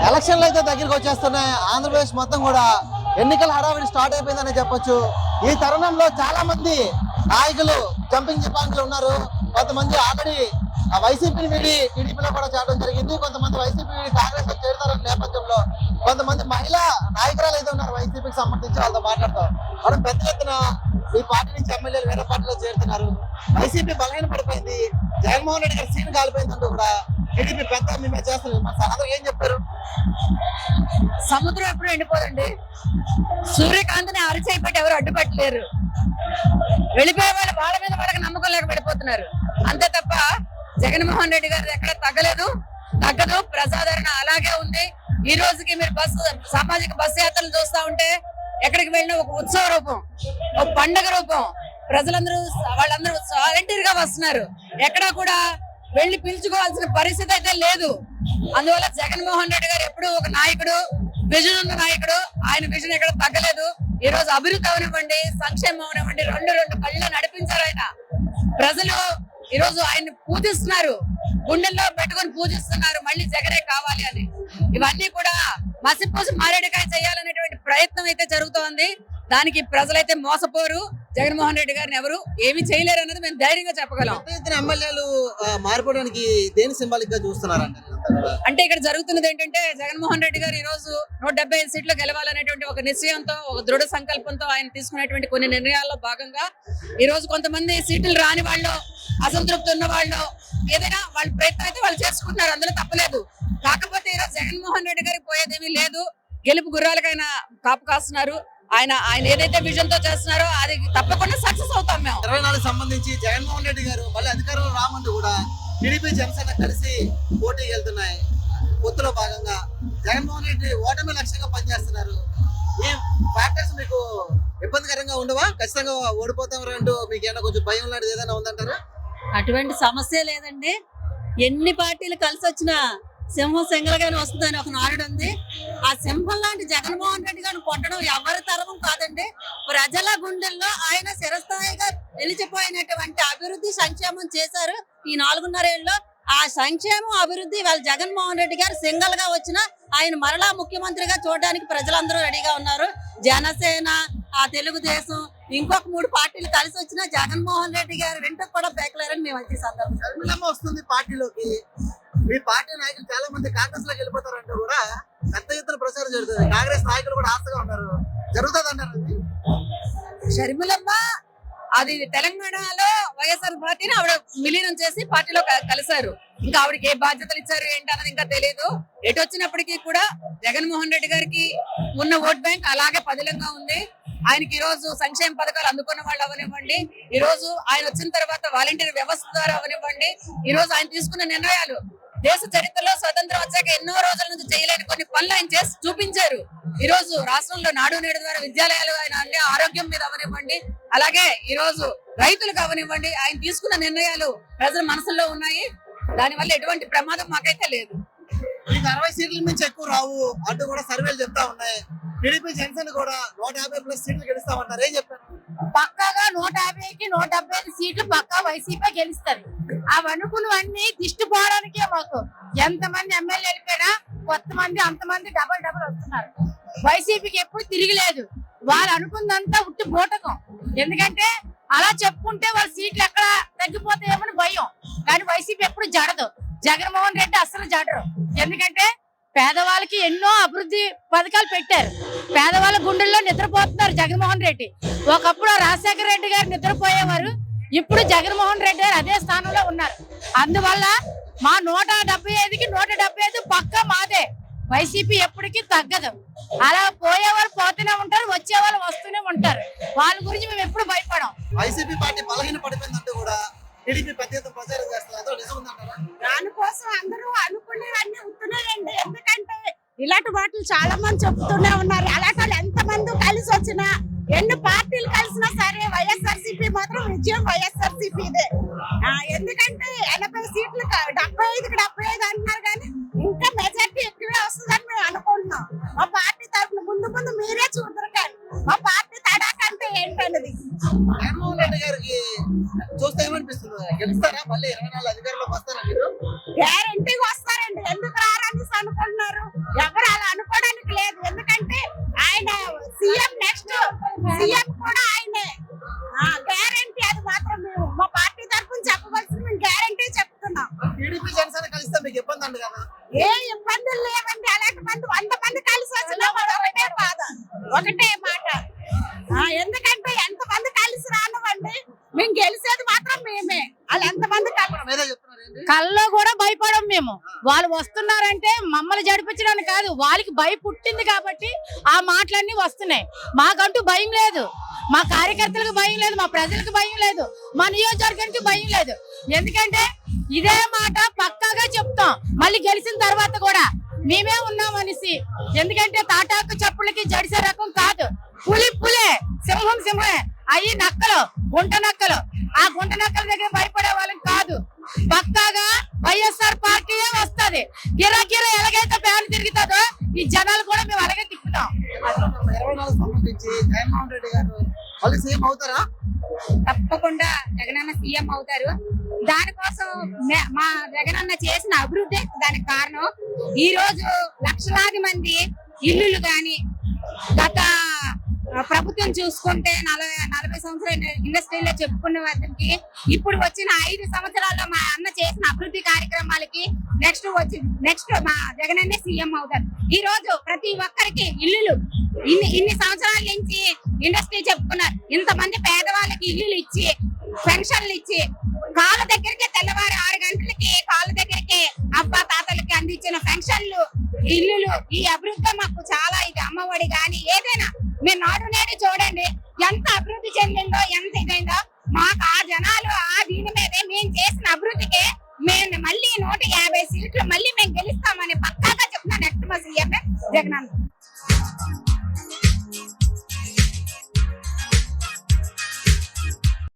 ఎలక్షన్లు అయితే దగ్గరికి వచ్చేస్తున్నాయి. ఆంధ్రప్రదేశ్ మొత్తం కూడా ఎన్నికల హడావిడి స్టార్ట్ అయిపోయిందని చెప్పొచ్చు. ఈ తరుణంలో చాలా మంది నాయకులు జంపింగ్ జిపాంకులు ఉన్నారు. కొంతమంది ఆల్రెడీ వైసీపీని వీడి టీడీపీలో కూడా చేరడం జరిగింది. కొంతమంది వైసీపీ కాంగ్రెస్ లో చేరుతారన్న నేపథ్యంలో కొంతమంది మహిళా నాయకురాలు అయితే ఉన్నారు వైసీపీకి సంబంధించి. వాళ్ళతో మాట్లాడతాం. మనం పెద్ద ఎత్తున ఈ పార్టీ నుంచి ఎమ్మెల్యేలు వేరే పార్టీలో చేరుతున్నారు. వైసీపీ బలహీన పడిపోయింది. జగన్మోహన్ రెడ్డి గారి సీన్ కాలిపోయిందంటూ కూడా టీడీపీ పెద్ద మేము చేస్తున్నారు. అందరూ ఏం చెప్పారు? సముద్రం ఎప్పుడు ఎండిపోదండి. సూర్యకాంతిని అరిచేయబట్టి ఎవరు అడ్డుపట్టలేరు. వెళ్ళిపోయే వాళ్ళు వాళ్ళ మీద వాళ్ళకి నమ్మకం లేక వెళ్ళిపోతున్నారు. అంతే తప్ప జగన్మోహన్ రెడ్డి గారు ఎక్కడ తగ్గలేదు, తగ్గదు. ప్రజాదరణ అలాగే ఉంది. ఈ రోజుకి మీరు సామాజిక బస్సు యాత్రలు చూస్తా ఉంటే ఎక్కడికి వెళ్ళినా ఒక ఉత్సవ రూపం, ఒక పండగ రూపం. ప్రజలందరూ వాళ్ళందరూ వాలంటీర్ గా వస్తున్నారు. ఎక్కడా కూడా వెళ్లి పిలుచుకోవాల్సిన పరిస్థితి అయితే లేదు. అందువల్ల జగన్మోహన్ రెడ్డి గారు ఎప్పుడు ఒక నాయకుడు, విజన్ ఉన్న నాయకుడు. ఆయన విజన్ ఎక్కడ తగ్గలేదు. ఈ రోజు అభివృద్ధి అవనివ్వండి, సంక్షేమం అవనివ్వండి, రెండు కళ్ళు నడిపించారు ఆయన. ప్రజలు ఈ రోజు ఆయన్ని పూజిస్తున్నారు, గుండెల్లో పెట్టుకుని పూజిస్తున్నారు. మళ్ళీ జగనే కావాలి అని. ఇవన్నీ కూడా మసిపూసి మారేడుకాయ చేయాలనేటువంటి ప్రయత్నం అయితే జరుగుతోంది. దానికి ప్రజలైతే మోసపోరు. జగన్మోహన్ రెడ్డి గారిని ఎవరు ఏమి చేయలేరు అన్నది మేము ధైర్యంగా చెప్పగలం. ఎమ్మెల్యేలు మారిపోవడానికి దేని సింబాలిక్ గా చూస్తున్నారంటే అంటే ఇక్కడ జరుగుతున్నది ఏంటంటే జగన్మోహన్ రెడ్డి గారు ఈ రోజు 175 సీట్లు గెలవాలనేటువంటి ఒక నిశ్చయంతో, ఒక దృఢ సంకల్పంతో ఆయన తీసుకునేటువంటి కొన్ని నిర్ణయాల్లో భాగంగా ఈ రోజు కొంతమంది సీట్లు రాని వాళ్ళు, అసంతృప్తి ఉన్న వాళ్ళు, ఏదైనా వాళ్ళ ప్రయత్నం అయితే వాళ్ళు చేసుకుంటున్నారు. అందులో తప్పలేదు. కాకపోతే ఈరోజు జగన్మోహన్ రెడ్డి గారికి పోయేదేమీ లేదు. గెలుపు గుర్రాలకైనా కాపు కాస్తున్నారు. ఆయన ఏదైతే విజన్ తో చేస్తున్నారో అది తప్పకుండా సక్సెస్ అవుతాం మేము. 24 సంబంధించి జగన్మోహన్ రెడ్డి గారు మళ్ళీ అధికారంలో రామంటూ కూడా టీడీపీ జనసేన కలిసి పోటీకి వెళ్తున్నాయి. పొత్తులో భాగంగా జగన్మోహన్ రెడ్డి ఓటమి లక్ష్యంగా పనిచేస్తున్నారు. ఈ ఫ్యాక్టర్స్ మీకు ఇబ్బందికరంగా ఉండవా? ఖచ్చితంగా ఓడిపోతాం అంటూ మీకు ఏమైనా కొంచెం భయం లాంటిది ఏదైనా ఉందంటారా? అటువంటి సమస్య లేదండి. ఎన్ని పార్టీలు కలిసి వచ్చినా సింహం సింగల్గానే వస్తుందని ఒక నానుడు ఉంది. ఆ సింహం లాంటి జగన్మోహన్ రెడ్డి గారిని కొట్టడం ఎవరి తరమం కాదండి. ప్రజల గుండెల్లో ఆయన చిరస్థాయిగా నిలిచిపోయినటువంటి అభివృద్ధి, సంక్షేమం చేశారు ఈ 4.5 ఏళ్ళలో. ఆ సంక్షేమం, అభివృద్ధి వాళ్ళ జగన్మోహన్ రెడ్డి గారు సింగల్ గా వచ్చిన ఆయన మరలా ముఖ్యమంత్రిగా చూడడానికి ప్రజలందరూ రెడీగా ఉన్నారు. జనసేన, ఆ తెలుగుదేశం, ఇంకొక 3 పార్టీలు కలిసి వచ్చిన జగన్మోహన్ రెడ్డి గారు వెంట కూడా బేకలేరని మేము వచ్చే సందర్భం వస్తుంది. పార్టీలోకి మీ పార్టీ నాయకులు చాలా మంది కాంగ్రెస్ లోకి వెళ్ళిపోతారంటూ కూడా పెద్ద ఎత్తున ప్రచారం జరుగుతుంది. కాంగ్రెస్ నాయకులు కూడా ఆశగా ఉన్నారు. జరుగుతుంది అంటారు. షర్మిలమ్మ అది తెలంగాణలో వైఎస్ఆర్ పార్టీని ఆవిడ విలీనం చేసి పార్టీలో కలిశారు. ఇంకా ఆవిడకి ఏ బాధ్యతలు ఇచ్చారు ఏంటి అన్నది ఇంకా తెలియదు. ఎటు వచ్చినప్పటికీ కూడా జగన్మోహన్ రెడ్డి గారికి ఉన్న ఓట్ బ్యాంక్ అలాగే పదిలంగా ఉంది. ఆయనకి ఈ రోజు సంక్షేమ పథకాలు అందుకున్న వాళ్ళు అవనివ్వండి, ఈ రోజు ఆయన వచ్చిన తర్వాత వాలంటీర్ వ్యవస్థ ద్వారా అవనివ్వండి, ఈ రోజు ఆయన తీసుకున్న నిర్ణయాలు దేశ చరిత్రలో స్వతంత్రం వచ్చాక ఎన్నో రోజుల నుంచి చేయలేని కొన్ని పనులు ఆయన చేసి చూపించారు. ఈ రోజు రాష్ట్రంలో నాడు నేడు ద్వారా విద్యాలయాలు ఆయన అన్ని ఆరోగ్యం మీద అవనివ్వండి, అలాగే ఈ రోజు రైతులకు అవనివ్వండి, ఆయన తీసుకున్న నిర్ణయాలు ప్రజల మనసుల్లో ఉన్నాయి. దానివల్ల ఎటువంటి ప్రమాదం మాకైతే లేదు. 60 సీట్ల నుంచి ఎక్కువ రావు అంటూ కూడా సర్వేలు చెప్తా ఉన్నాయి. టీడీపీ జనసేన కూడా 150+ సీట్లు గెలుస్తామంటారు. ఏం చెప్పారు? పక్కాగా 150కి 175 సీట్లు పక్కా వైసీపీ గెలుస్తారు. అవి అనుకున్నవన్నీ దిష్టి పోవడానికే. మాకు ఎంతమంది ఎమ్మెల్యే వెళ్ళిపోయినా కొత్త మంది అంతమంది డబల్ వస్తున్నారు. వైసీపీకి ఎప్పుడు తిరిగిలేదు. వాళ్ళు అనుకున్నంతా ఉట్టి బూటకం. ఎందుకంటే అలా చెప్పుకుంటే వాళ్ళ సీట్లు ఎక్కడ తగ్గిపోతాయేమని భయం. కానీ వైసీపీ ఎప్పుడు జడదు. జగన్మోహన్ రెడ్డి అసలు జడరు. ఎందుకంటే పేదవాళ్ళకి ఎన్నో అభివృద్ధి పథకాలు పెట్టారు. పేదవాళ్ళ గుండెల్లో నిద్రపోతున్నారు జగన్మోహన్ రెడ్డి. ఒకప్పుడు రాజశేఖర రెడ్డి గారు నిద్రపోయేవారు. ఇప్పుడు జగన్మోహన్ రెడ్డి గారు అదే స్థానంలో ఉన్నారు. అందువల్ల మా 175కి 175 పక్కా మాదే. వైసీపీ ఎప్పటికీ తగ్గదు. అలా పోయేవారు పోతూనే ఉంటారు, వచ్చేవాళ్ళు వస్తూనే ఉంటారు. వాళ్ళ గురించి మేము ఎప్పుడు భయపడం. వైసీపీ పార్టీ బలహీన పడిపోయిందంటూ కూడా టీడీపీ పెద్ద ఎత్తున ప్రచారం చేస్తున్నారు. నిజం ఉందంటారా? దానికోసం అందరూ అనుకునేవన్నీ ఉంటున్నారండి. ఎందుకంటే ఇలాంటి వాటిలు చాలా మంది చెప్తూనే ఉన్నారు. అలాంటి వాళ్ళు ఎంతమంది కలిసి వచ్చినా, ఎన్ని పార్టీలు కలిసినా సరే వైఎస్ఆర్సీపీ మాత్రం విజయం వైఎస్ఆర్సీపీదే. ఎందుకంటే 80 సీట్లు 75కి 75 అంటున్నారు. కానీ ఇంకా మెజార్టీ ఎక్కువే వస్తుందని మేము అనుకుంటున్నాం. మా పార్టీ తరఫున ముందు మీరే చూద్దరు. కానీ మా పార్టీ తడాకంటే ఏంటన్నది జగన్మోహన్ రెడ్డి గారికి చూస్తే ఏమనిపిస్తుంది? గెలుస్తారా మళ్ళీ 24 అధికారంలోకి వస్తారా మీరు? గ్యారంటీగా వస్తారండి. ఎందుకు రారని అనుకుంటున్నారు? ఎవరు అలా అనుకోవడానికి లేదు. ఎందుకంటే ఆయన సీఎం, నెక్స్ట్ సీఎం కూడా ఆయనే. గ్యారంటీ అది మాత్రం మేము మా పార్టీ తరఫున చెప్పవలసింది మేము గ్యారంటీ చెప్తున్నాం. టీడీపీ జనసేన కలిస్తే మీకు ఇబ్బంది అండి కదా? ఏ ఇబ్బందులు లేవండి. అలాంటి మంది 100 మంది కలిసి వచ్చినా మాది ఒకటే బాధ, ఒకటే మాట. ఎందుకంటే ఎంతమంది కలిసి రానివ్వండి, మేము గెలిచేది మాత్రం మేమే. వాళ్ళు ఎంతమంది మీరే చెప్తున్నారు ఏంటి? కల్లో కూడా భయపడం మేము. వాళ్ళు వస్తున్నారంటే మమ్మల్ని జడిపించడానికి కాదు, వాళ్ళకి భయం పుట్టింది కాబట్టి ఆ మాటలన్నీ వస్తున్నాయి. మాకంటూ భయం లేదు, మా కార్యకర్తలకు భయం లేదు, మా ప్రజలకు భయం లేదు, మా నియోజకవర్గానికి భయం లేదు. ఎందుకంటే ఇదే మాట పక్కాగా చెప్తాం మళ్ళీ గెలిచిన తర్వాత కూడా మేమే ఉన్నాం అనేసి. ఎందుకంటే తాటాకు చప్పులకి జడిసే రకం కాదు. పులి పులే, సింహం సింహమే. అయ్యి నక్కలు, గుంట నక్కలు. ఆ గుంట నక్కల దగ్గర భయపడే వాళ్ళకి కాదు. పక్కాగా వైఎస్ఆర్ పార్టీయే వస్తది. గిరా గిరా ఎలాగైతే ఫ్యాన్ తిరుగుతుందో ఈ జనాలు కూడా మేము అలాగే తిప్పుతాం. 24 సంబంధించి జగన్మోహన్ రెడ్డి గారు మళ్ళీ సీఎం అవుతారా? తప్పకుండా జగనన్న సీఎం అవుతారు. దానికోసం మా జగనన్న చేసిన అభివృద్ధి దానికి కారణం. ఈ రోజు లక్షలాది మంది ఇల్లులు గాని, గత ప్రభుత్వం చూసుకుంటే 40 సంవత్సరాల ఇండస్ట్రీలో చెప్పుకున్న వారికి ఇప్పుడు వచ్చిన 5 సంవత్సరాల్లో మా అన్న చేసిన అభివృద్ధి కార్యక్రమాలకి నెక్స్ట్ మా జగనన్నే సీఎం అవుతారు. ఈ రోజు ప్రతి ఒక్కరికి ఇల్లులు ఇన్ని సంవత్సరాల నుంచి ఇండస్ట్రీ చెప్పుకున్నారు. ఇంతమంది పేదవాళ్ళకి ఇల్లులు ఇచ్చి, పెన్షన్లు ఇచ్చి, కాళ్ళ దగ్గరికి తెల్లవారు 6 గంటలకి కాళ్ళ దగ్గరికి అబ్బా తాతలకి అందించిన పెన్షన్లు, ఇల్లులు, ఈ అభివృద్ధి మాకు చాలా ఇది. అమ్మఒడి గాని ఏదైనా మీరు నాడు నేడు చూడండి ఎంత అభివృద్ధి చెందిందో, ఎంత ఇదైందో. మాకు ఆ జనాలు దీని మీదే మేము చేసిన అభివృద్ధికి మేము మళ్ళీ 150 సీట్లు మళ్ళీ మేము గెలుస్తామని పక్కాగా చెప్తున్నాను. నెక్స్ట్ మా సీఎం జగనన్న.